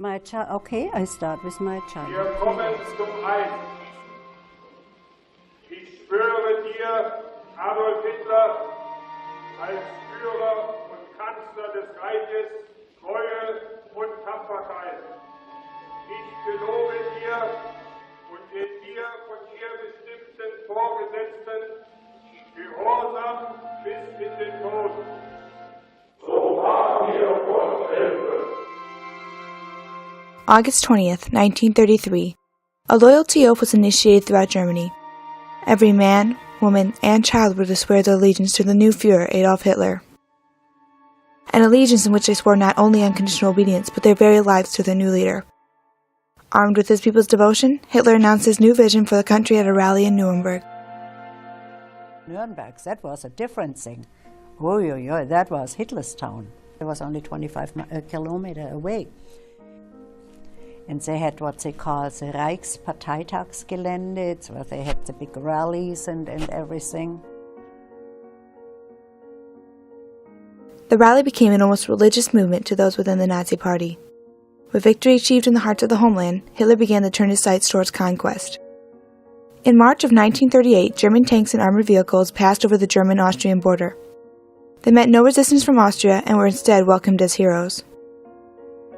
My child. Okay, I start with my child. Wir kommen zum Eid. Ich schwöre dir, Adolf Hitler, als Führer und Kanzler des Reiches, Treue und Tapferkeit. Ich gelobe dir und den dir von dir bestimmten Vorgesetzten Gehorsam bis in den Tod. So wahr mir Gott helfe. August 20th, 1933. A loyalty oath was initiated throughout Germany. Every man, woman, and child were to swear their allegiance to the new Führer, Adolf Hitler. An allegiance in which they swore not only unconditional obedience, but their very lives to their new leader. Armed with his people's devotion, Hitler announced his new vision for the country at a rally in Nuremberg. Nuremberg, that was a different thing. Oh, that was Hitler's town. It was only 25 kilometers away. And they had what they call the Reichsparteitagsgelände. It's where they had the big rallies and everything. The rally became an almost religious movement to those within the Nazi Party. With victory achieved in the hearts of the homeland, Hitler began to turn his sights towards conquest. In March of 1938, German tanks and armored vehicles passed over the German-Austrian border. They met no resistance from Austria and were instead welcomed as heroes.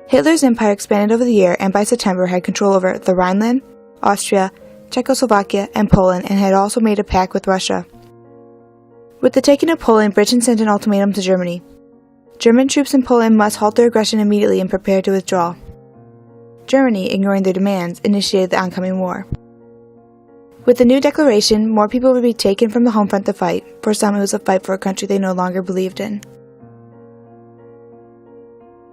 Hitler's empire expanded over the year and by September had control over the Rhineland, Austria, Czechoslovakia, and Poland, and had also made a pact with Russia. With the taking of Poland, Britain sent an ultimatum to Germany. German troops in Poland must halt their aggression immediately and prepare to withdraw. Germany, ignoring their demands, initiated the oncoming war. With the new declaration, more people would be taken from the home front to fight. For some, it was a fight for a country they no longer believed in.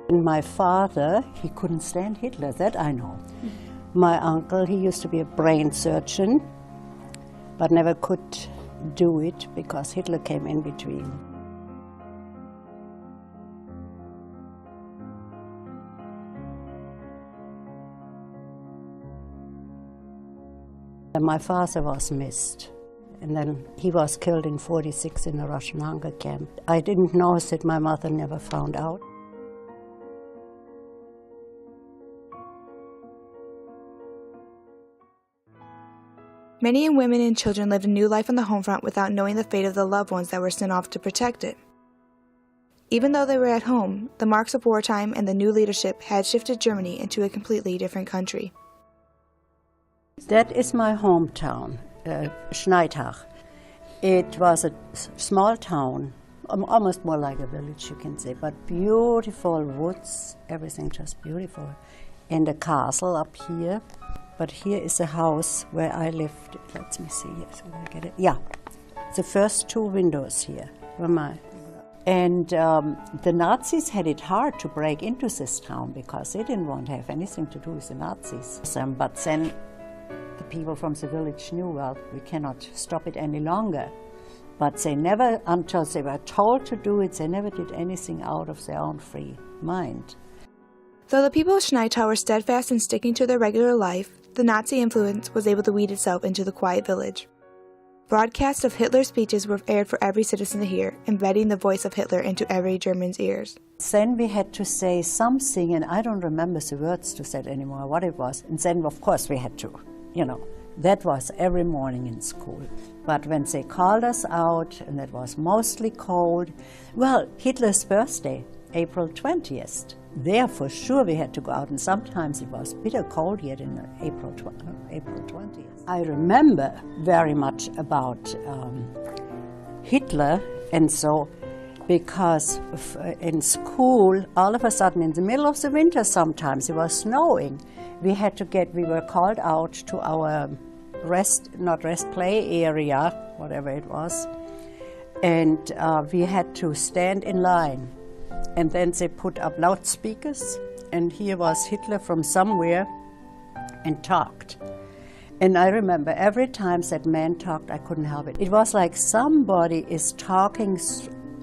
My father, he couldn't stand Hitler, that I know. My uncle, he used to be a brain surgeon, but never could do it because Hitler came in between. And my father was missed, and then he was killed in '46 in a Russian hunger camp. I didn't know that my mother never found out. Many women and children lived a new life on the home front without knowing the fate of the loved ones that were sent off to protect it. Even though they were at home, the marks of wartime and the new leadership had shifted Germany into a completely different country. That is my hometown, Schneidach. It was a small town, almost more like a village, you can say, but beautiful woods, everything just beautiful. And a castle up here. But here is a house where I lived. Let me see here, so I get it. Yeah, the first two windows here were mine. And the Nazis had it hard to break into this town because they didn't want to have anything to do with the Nazis. But then the people from the village knew, well, we cannot stop it any longer. But they never, until they were told to do it, they never did anything out of their own free mind. Though the people of Schneidach were steadfast in sticking to their regular life, the Nazi influence was able to weed itself into the quiet village. Broadcasts of Hitler's speeches were aired for every citizen to hear, embedding the voice of Hitler into every German's ears. Then we had to say something, and I don't remember the words to say anymore, what it was. And then, of course, we had to, that was every morning in school. But when they called us out, and it was mostly cold, well, Hitler's birthday, April 20th. There, for sure, we had to go out, and sometimes it was bitter cold yet in April 20th. I remember very much about Hitler, and so, because in school, all of a sudden, in the middle of the winter sometimes, it was snowing. We were called out to our play area, whatever it was, and we had to stand in line. And then they put up loudspeakers, and here was Hitler from somewhere and talked. And I remember every time that man talked, I couldn't help it. It was like somebody is talking,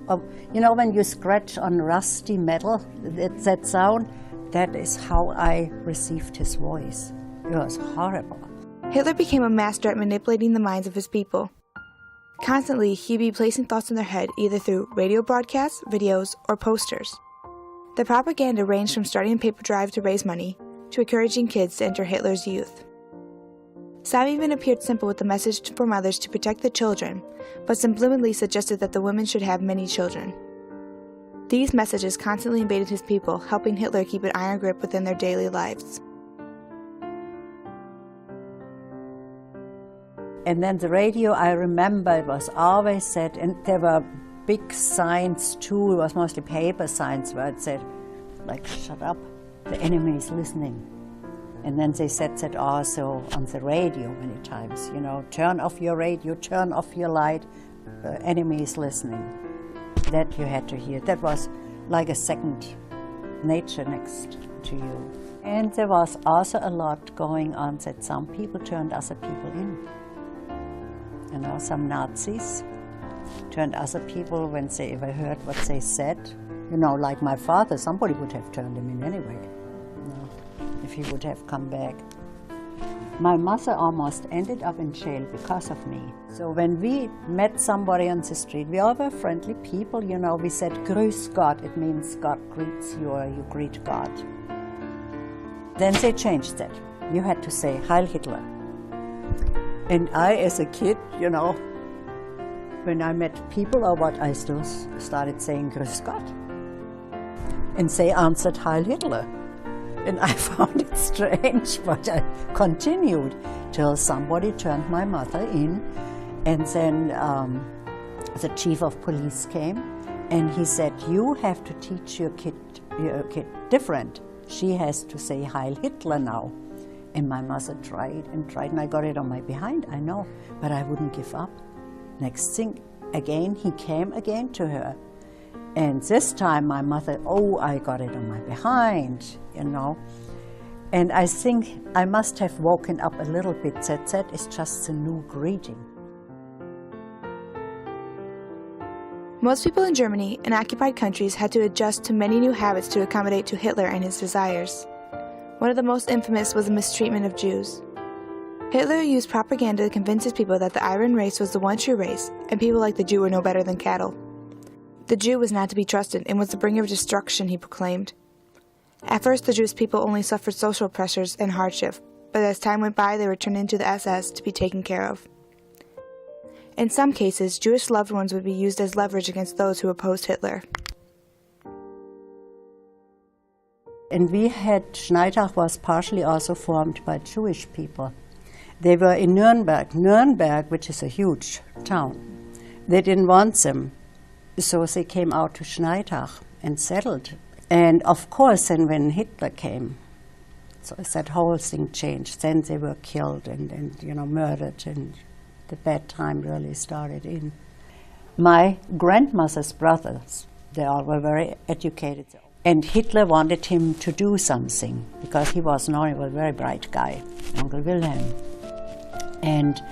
when you scratch on rusty metal, that sound, that is how I received his voice. It was horrible. Hitler became a master at manipulating the minds of his people. Constantly, he'd be placing thoughts in their head either through radio broadcasts, videos, or posters. The propaganda ranged from starting a paper drive to raise money to encouraging kids to enter Hitler's youth. Some even appeared simple with the message for mothers to protect the children, but subliminally suggested that the women should have many children. These messages constantly invaded his people, helping Hitler keep an iron grip within their daily lives. And then the radio, I remember, it was always said, and there were big signs too, it was mostly paper signs where it said, like, shut up, the enemy is listening. And then they said that also on the radio many times, you know, turn off your radio, turn off your light, the enemy is listening. That you had to hear. That was like a second nature next to you. And there was also a lot going on that some people turned other people in. You know, some Nazis turned other people when they ever heard what they said. You know, like my father, somebody would have turned him in anyway, you know, if he would have come back. My mother almost ended up in jail because of me. So when we met somebody on the street, we all were friendly people, you know, we said, Grüß Gott, it means God greets you or you greet God. Then they changed that. You had to say, Heil Hitler. And I, as a kid, you know, when I met people or what, I still started saying Grüß Gott. And they answered Heil Hitler. And I found it strange, but I continued till somebody turned my mother in. And then the chief of police came and he said, you have to teach your kid different. She has to say Heil Hitler now. And my mother tried and I got it on my behind, I know, but I wouldn't give up. Next thing, again, he came again to her. And this time my mother, oh, I got it on my behind, you know. And I think I must have woken up a little bit that is just a new greeting. Most people in Germany and occupied countries had to adjust to many new habits to accommodate to Hitler and his desires. One of the most infamous was the mistreatment of Jews. Hitler used propaganda to convince his people that the Aryan race was the one true race, and people like the Jew were no better than cattle. The Jew was not to be trusted and was the bringer of destruction, he proclaimed. At first, the Jewish people only suffered social pressures and hardship, but as time went by, they were turned into the SS to be taken care of. In some cases, Jewish loved ones would be used as leverage against those who opposed Hitler. And we had, Schneidach was partially also formed by Jewish people. They were in Nuremberg, which is a huge town. They didn't want them, so they came out to Schneidach and settled. And of course, then when Hitler came, so that whole thing changed. Then they were killed and you know, murdered, and the bad time really started in. My grandmother's brothers, they all were very educated. And Hitler wanted him to do something, because he was a very bright guy, Uncle Wilhelm. And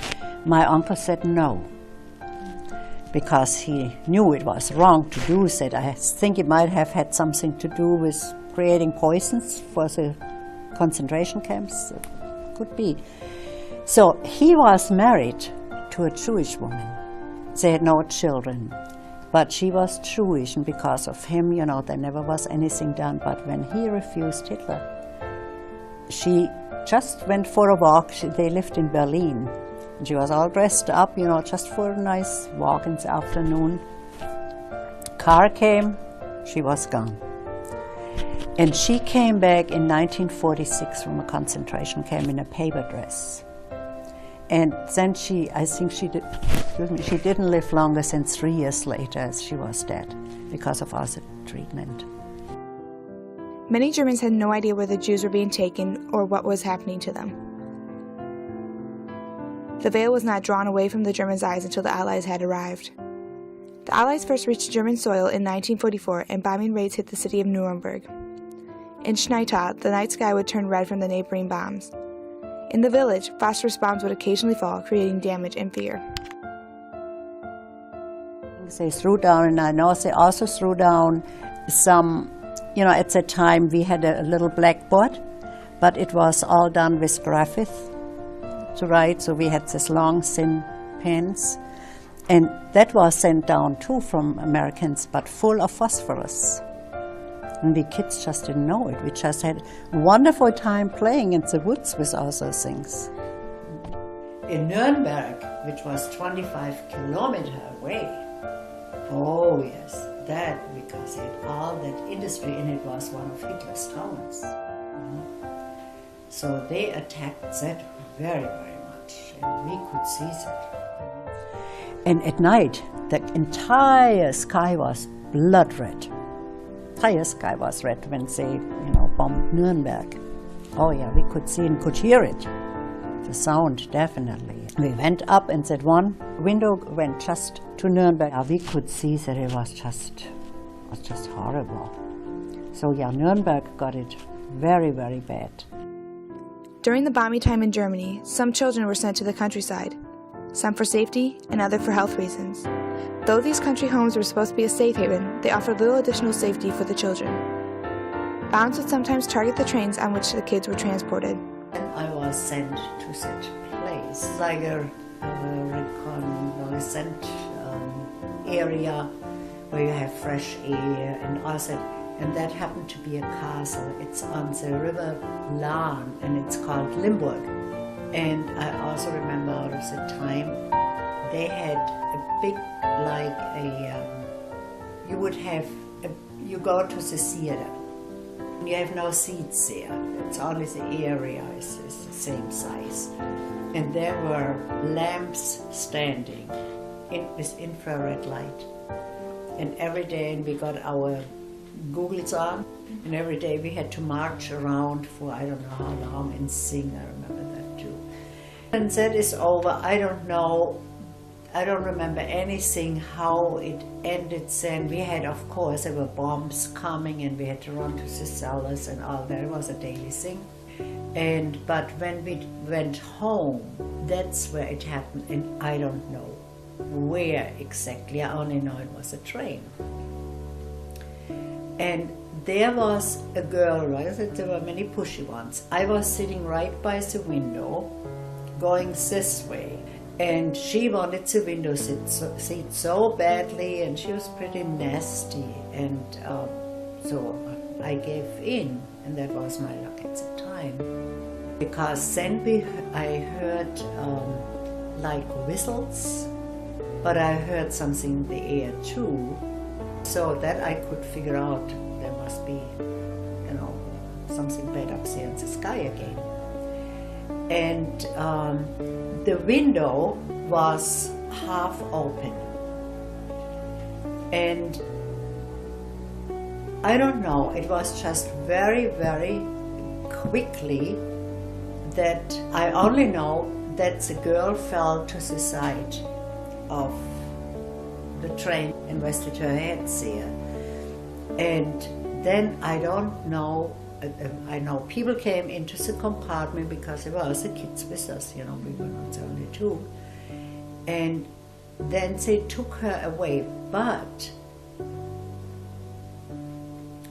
my uncle said no, because he knew it was wrong to do that. I think it might have had something to do with creating poisons for the concentration camps. It could be. So he was married to a Jewish woman. They had no children, but she was Jewish, and because of him, you know, there never was anything done. But when he refused Hitler, she just went for a walk. They lived in Berlin. And she was all dressed up, you know, just for a nice walk in the afternoon. Car came, she was gone. And she came back in 1946 from a concentration camp in a paper dress. And then I think she didn't live longer than 3 years later, as she was dead because of acid treatment. Many Germans had no idea where the Jews were being taken or what was happening to them. The veil was not drawn away from the Germans' eyes until the Allies had arrived. The Allies first reached German soil in 1944, and bombing raids hit the city of Nuremberg. In Schneidach, the night sky would turn red from the neighboring bombs. In the village, phosphorus bombs would occasionally fall, creating damage and fear. They threw down, and I know they also threw down some, you know, at the time we had a little blackboard, but it was all done with graphite to write, so we had this long, thin pens. And that was sent down too from Americans, but full of phosphorus. And we kids just didn't know it. We just had a wonderful time playing in the woods with all those things. In Nuremberg, which was 25 kilometers away, oh yes, that, because it had all that industry, and it was one of Hitler's towns. So they attacked that very, very much, and we could see that. And at night, the entire sky was blood red. The entire sky was red when they, bombed Nuremberg. Oh yeah, we could see and could hear it. The sound, definitely. We went up and that one window went just to Nuremberg. We could see that it was just horrible. So yeah, Nuremberg got it very, very bad. During the bombing time in Germany, some children were sent to the countryside, some for safety and other for health reasons. Though these country homes were supposed to be a safe haven, they offered little additional safety for the children. Bombs would sometimes target the trains on which the kids were transported. I was sent to such place, like a reconnaissance area where you have fresh air and all that. And that happened to be a castle. It's on the river Lahn, and it's called Limburg. And I also remember out of the time they had a big, you go to the theater. You have no seats there. It's only the area is the same size. And there were lamps standing with infrared light. And every day we got our goggles on, and every day we had to march around for I don't know how long and sing. I remember that too. And that is over. I don't know. I don't remember anything how it ended then. We had, of course, there were bombs coming and we had to run to the cellars and all that. It was a daily thing. But when we went home, that's where it happened, and I don't know where exactly. I only know it was a train. And there was a girl, right? There were many pushy ones. I was sitting right by the window, going this way. And she wanted the window seat so badly, and she was pretty nasty. And so I gave in, and that was my luck at the time. Because then I heard like whistles, but I heard something in the air too. So that I could figure out there must be, something bad up there in the sky again. And the window was half open. And I don't know, it was just very, very quickly that I only know that the girl fell to the side of the train and rested her head there. And then I don't know, I know people came into the compartment because there were also kids with us, we were not the only two. And then they took her away, but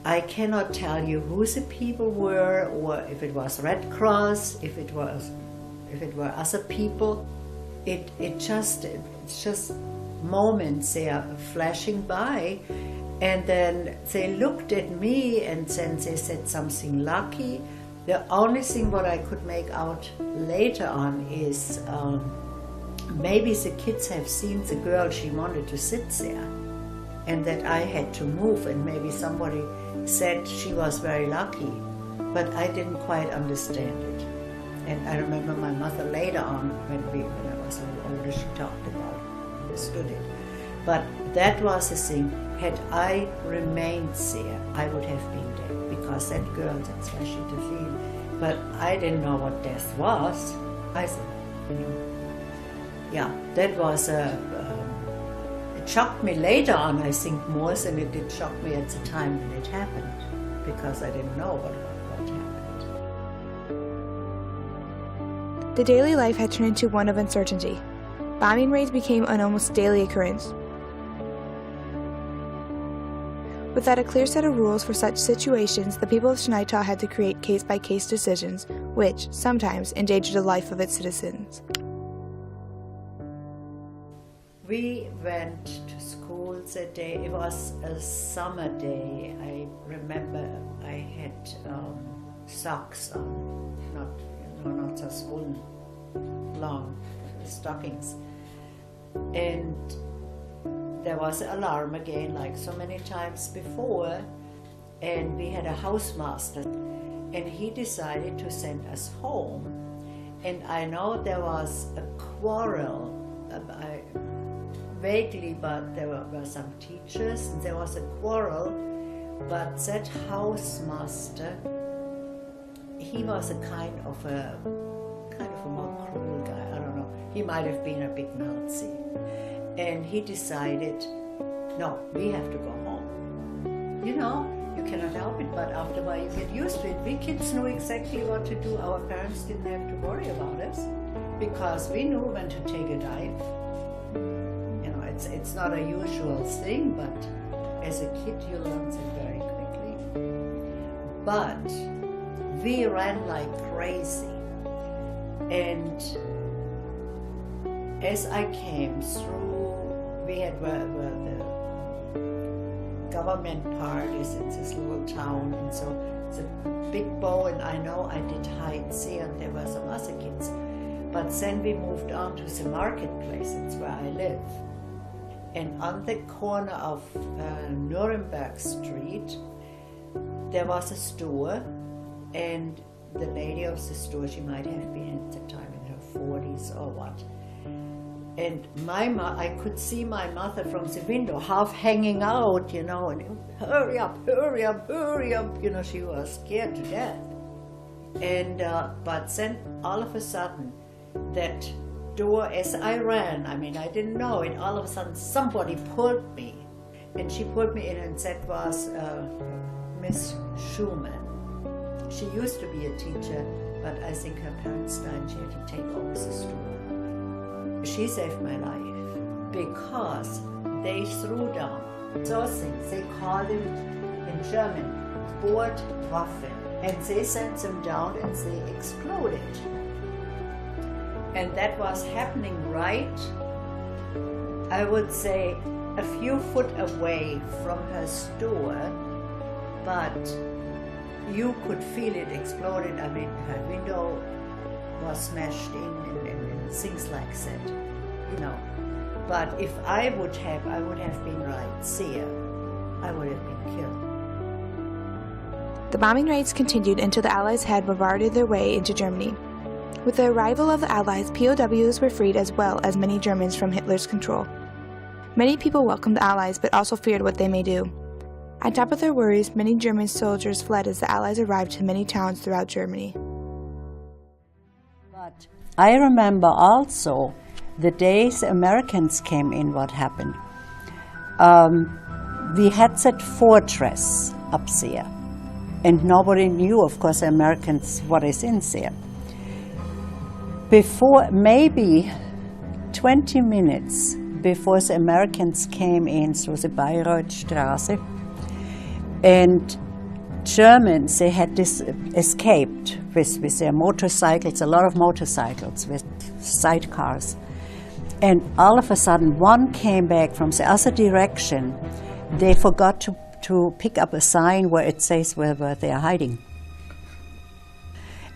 I cannot tell you who the people were, or if it was Red Cross, if it were other people. It's just moments they are flashing by, and then they looked at me and then they said something lucky. The only thing what I could make out later on is maybe the kids have seen the girl, she wanted to sit there, and that I had to move, and maybe somebody said she was very lucky, but I didn't quite understand it. And I remember my mother later on, when I was a little older, she talked about it, understood it. But that was the thing. Had I remained there, I would have been dead, because that girl, that's why she defeated. But I didn't know what death was. I said, yeah, that was it shocked me later on, I think, more than it did shock me at the time when it happened, because I didn't know what happened. The daily life had turned into one of uncertainty. Bombing raids became an almost daily occurrence. Without a clear set of rules for such situations, the people of Schneitau had to create case-by-case decisions, which, sometimes, endangered the life of its citizens. We went to school schools that day. It was a summer day. I remember I had socks on, not so swollen, long stockings. And there was an alarm again, like so many times before, and we had a housemaster, and he decided to send us home. And I know there was a quarrel, vaguely, but there were some teachers, and there was a quarrel, but that housemaster, he was a kind of a more cruel guy, I don't know. He might have been a big Nazi. And he decided, no, we have to go home. You know, you cannot help it, but after a while you get used to it. We kids knew exactly what to do. Our parents didn't have to worry about us because we knew when to take a dive. You know, it's not a usual thing, but as a kid you learn it very quickly. But we ran like crazy. And as I came through, we had where the government parties in this little town, and so it's a big bow, and I know I did hide there, and there were some other kids. But then we moved on to the marketplace, it's where I live. And on the corner of Nuremberg Street, there was a store, and the lady of the store, she might have been at the time in her 40s or what. And I could see my mother from the window, half hanging out, you know, and hurry up, hurry up, hurry up, you know, she was scared to death. And, but then all of a sudden, that door, as I ran, I mean, I didn't know it, all of a sudden somebody pulled me. And she pulled me in, and that was Miss Schumann. She used to be a teacher, but I think her parents died and she had to take over the store. She saved my life because they threw down those things. They called them in German Bordwaffen, and they sent them down and they exploded. And that was happening right, I would say, a few foot away from her store, but you could feel it exploded. I mean, her window was smashed in and things like that, you know. But if I would have been right there, I would have been killed. The bombing raids continued until the Allies had bombarded their way into Germany. With the arrival of the Allies, POWs were freed as well as many Germans from Hitler's control. Many people welcomed the Allies but also feared what they may do. On top of their worries, many German soldiers fled as the Allies arrived to many towns throughout Germany. But I remember also the days Americans came in, what happened. We had that fortress up there, and nobody knew, of course, Americans, what is in there. Before, maybe 20 minutes before the Americans came in through the Bayreuthstraße, and Germans, they had escaped with their motorcycles, a lot of motorcycles with sidecars. And all of a sudden, one came back from the other direction. They forgot to pick up a sign where it says where they are hiding.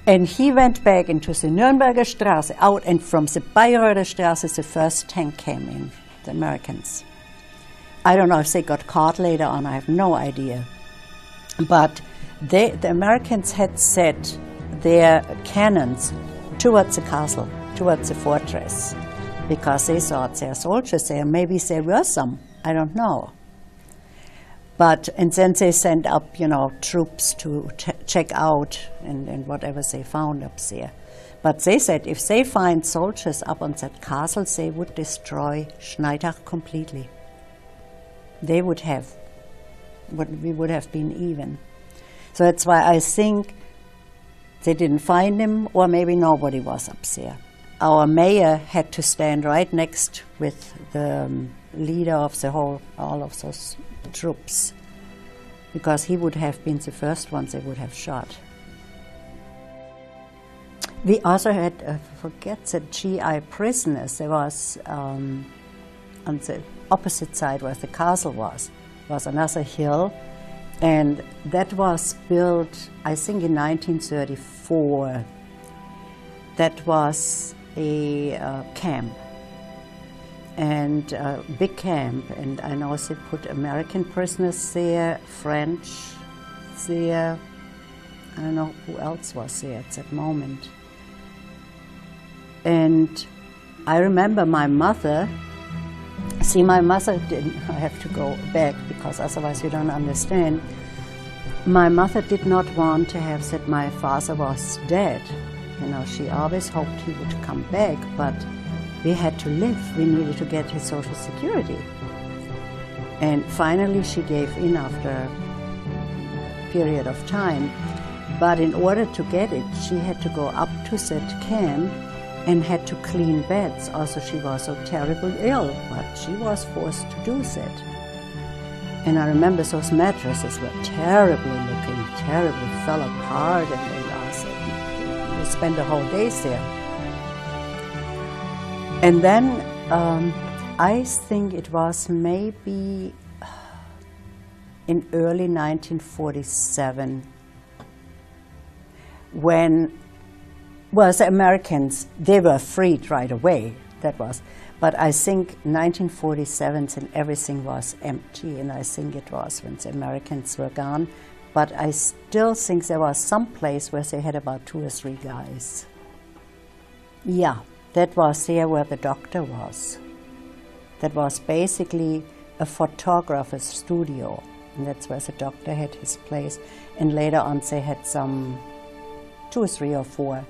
And he went back into the Nürnberger Straße, out, and from the Bayreuther Straße, the first tank came in, the Americans. I don't know if they got caught later on, I have no idea. But the Americans had set their cannons towards the castle, towards the fortress, because they thought there are soldiers there. Maybe there were some, I don't know. But, and then they sent up, you know, troops to check out and whatever they found up there. But they said if they find soldiers up on that castle, they would destroy Schneitach completely. They would have, we would have been even. So that's why I think they didn't find him, or maybe nobody was up there. Our mayor had to stand right next with the leader of the whole, all of those troops, because he would have been the first ones they would have shot. We also had, forget the GI prisoners. There was on the opposite side where the castle was another hill, and that was built, I think, in 1934. That was a camp, and a big camp, and I know they put American prisoners there, French there, I don't know who else was there at that moment. And I remember my mother, my mother didn't, I have to go back because otherwise you don't understand. My mother did not want to have said my father was dead. You know, she always hoped he would come back, but we had to live. We needed to get his Social Security. And finally she gave in after a period of time. But in order to get it, she had to go up to that camp and had to clean beds. Also, she was so terribly ill, but she was forced to do that. And I remember those mattresses were terribly looking, terribly fell apart, and we spent the whole days there. And then I think it was maybe in early 1947 when, well, the Americans, they were freed right away, that was. But I think 1947 and everything was empty, and I think it was when the Americans were gone. But I still think there was some place where they had about 2 or 3 guys. Yeah, that was there where the doctor was. That was basically a photographer's studio, and that's where the doctor had his place. And later on they had some 2 or 3 or 4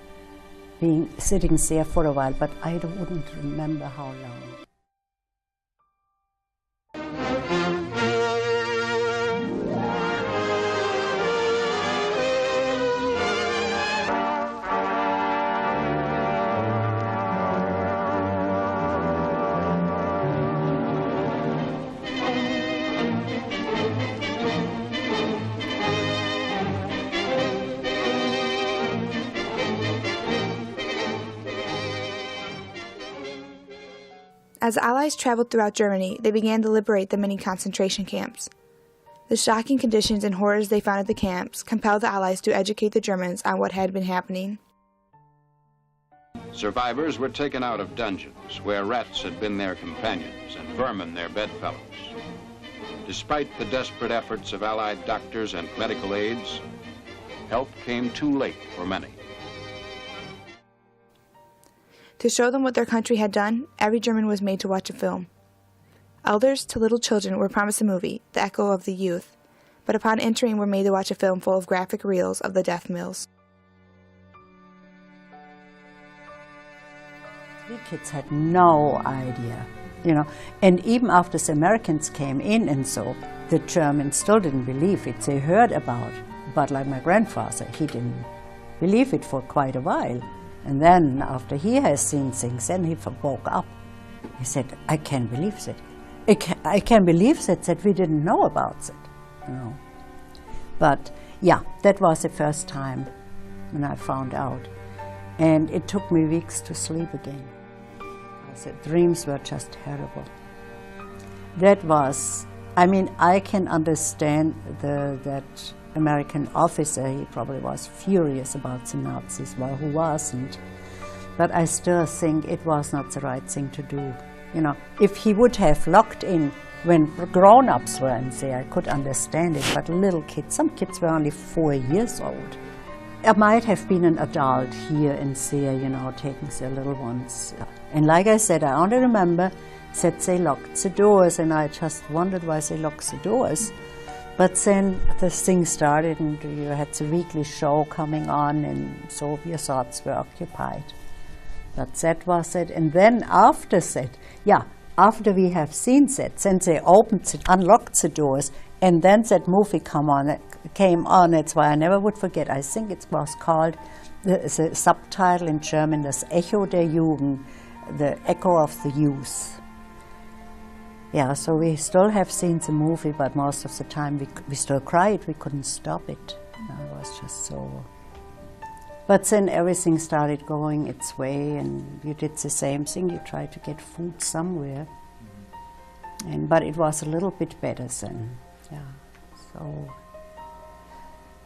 being sitting there for a while, but I wouldn't remember how long. As the Allies traveled throughout Germany, they began to liberate the many concentration camps. The shocking conditions and horrors they found at the camps compelled the Allies to educate the Germans on what had been happening. Survivors were taken out of dungeons where rats had been their companions and vermin their bedfellows. Despite the desperate efforts of Allied doctors and medical aides, help came too late for many. To show them what their country had done, every German was made to watch a film. Elders to little children were promised a movie, The Echo of the Youth, but upon entering were made to watch a film full of graphic reels of the death mills. We kids had no idea, you know, and even after the Americans came in and so, the Germans still didn't believe it. They heard about it, but like my grandfather, he didn't believe it for quite a while. And then after he has seen things, then he woke up. He said, I can't believe that. I can't believe that we didn't know about it. You know. But yeah, that was the first time when I found out. And it took me weeks to sleep again. The dreams were just terrible. That was, I mean, I can understand that American officer, he probably was furious about the Nazis, well, who wasn't? But I still think it was not the right thing to do. You know, if he would have locked in when grown-ups were in there, I could understand it, but little kids, some kids were only 4 years old. There might have been an adult here and there, you know, taking their little ones. And like I said, I only remember that they locked the doors, and I just wondered why they locked the doors. But then the thing started, and you had the weekly show coming on, and so your thoughts were occupied. But that was it. And then after that, yeah, after we have seen that, then they opened it, unlocked the doors, and then that movie came on. That's why I never would forget. I think it was called, the subtitle in German, Das Echo der Jugend, the echo of the youth. Yeah, so we still have seen the movie, but most of the time we still cried. We couldn't stop it. It was just so. But then everything started going its way, and you did the same thing. You tried to get food somewhere. But it was a little bit better then, yeah. So,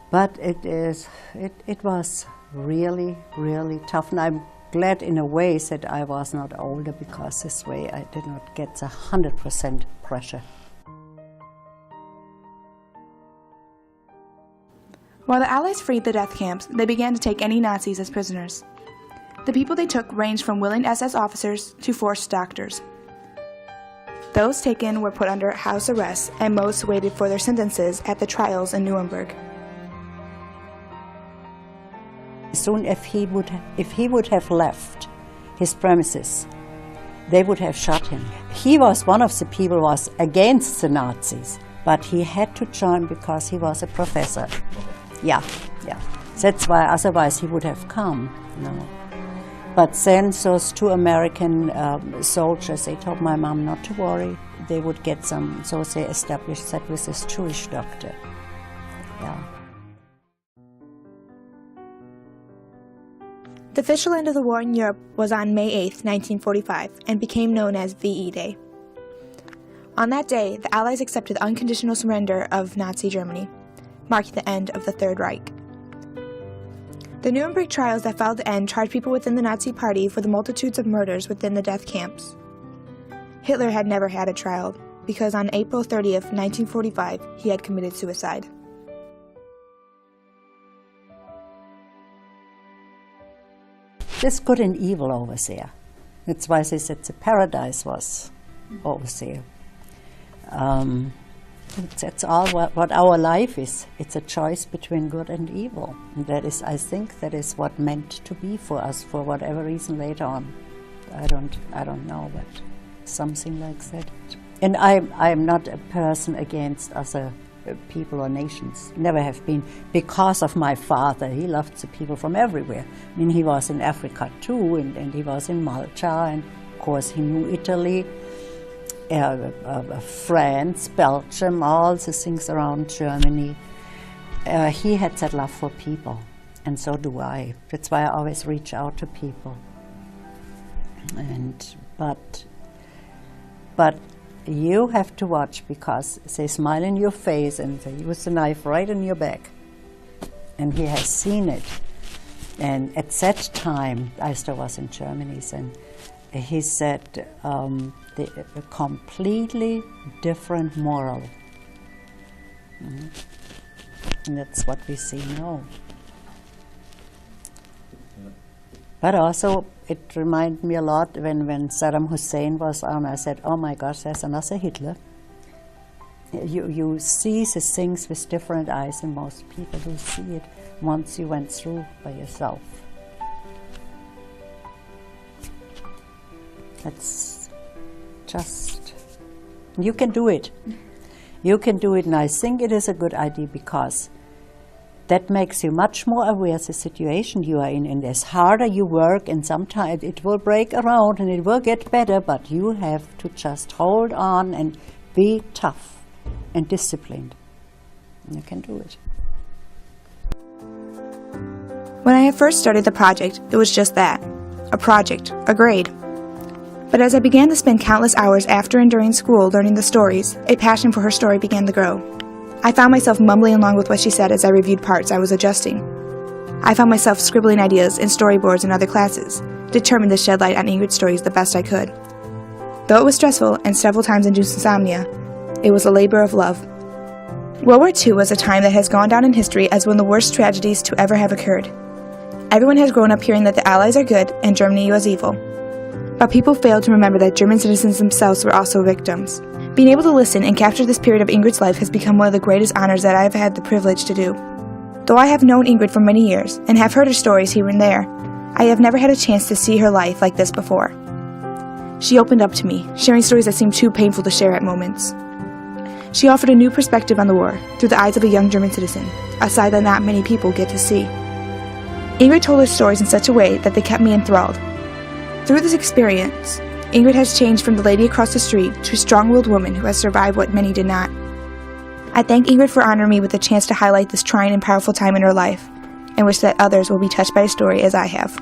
but it was really, really tough, and I'm glad in a way that I was not older, because this way I did not get the 100% pressure. While the Allies freed the death camps, they began to take any Nazis as prisoners. The people they took ranged from willing SS officers to forced doctors. Those taken were put under house arrest, and most waited for their sentences at the trials in Nuremberg. Soon if he would have left his premises, they would have shot him. He was one of the people who was against the Nazis, but he had to join because he was a professor. Yeah. That's why otherwise he would have come, But then those two American soldiers, they told my mom not to worry. They would get some, so they established that with this Jewish doctor. Yeah. The official end of the war in Europe was on May 8, 1945, and became known as VE Day. On that day, the Allies accepted unconditional surrender of Nazi Germany, marking the end of the Third Reich. The Nuremberg trials that followed the end charged people within the Nazi Party for the multitudes of murders within the death camps. Hitler had never had a trial, because on April 30th, 1945, he had committed suicide. There's good and evil over there. That's why they said the paradise was over there. That's all what our life is. It's a choice between good and evil. And that is, I think, that is what meant to be for us for whatever reason later on. I don't know, but something like that. And I'm not a person against other people or nations. Never have been, because of my father. He loved the people from everywhere. I mean, he was in Africa too, and he was in Malta, and of course he knew Italy. France, Belgium, all the things around Germany. He had that love for people, and so do I. That's why I always reach out to people. But you have to watch, because they smile in your face and they use the knife right in your back. And he has seen it. And at that time, I still was in Germany, and he said, a completely different moral. And that's what we see now. But also, it reminded me a lot when Saddam Hussein was on. I said, oh my gosh, there's another Hitler. You see the things with different eyes, and most people do see it once you went through by yourself. That's just, you can do it. You can do it, and I think it is a good idea, because that makes you much more aware of the situation you are in. And as harder you work, and sometimes it will break around and it will get better, but you have to just hold on and be tough and disciplined. You can do it. When I had first started the project, it was just that, a project, a grade. But as I began to spend countless hours after and during school learning the stories, a passion for her story began to grow. I found myself mumbling along with what she said as I reviewed parts I was adjusting. I found myself scribbling ideas in storyboards in other classes, determined to shed light on Ingrid's stories the best I could. Though it was stressful and several times induced insomnia, it was a labor of love. World War II was a time that has gone down in history as one of the worst tragedies to ever have occurred. Everyone has grown up hearing that the Allies are good and Germany was evil. But people failed to remember that German citizens themselves were also victims. Being able to listen and capture this period of Ingrid's life has become one of the greatest honors that I have had the privilege to do. Though I have known Ingrid for many years and have heard her stories here and there, I have never had a chance to see her life like this before. She opened up to me, sharing stories that seemed too painful to share at moments. She offered a new perspective on the war through the eyes of a young German citizen, a side that not many people get to see. Ingrid told her stories in such a way that they kept me enthralled. Through this experience, Ingrid has changed from the lady across the street to a strong-willed woman who has survived what many did not. I thank Ingrid for honoring me with the chance to highlight this trying and powerful time in her life, and wish that others will be touched by a story as I have.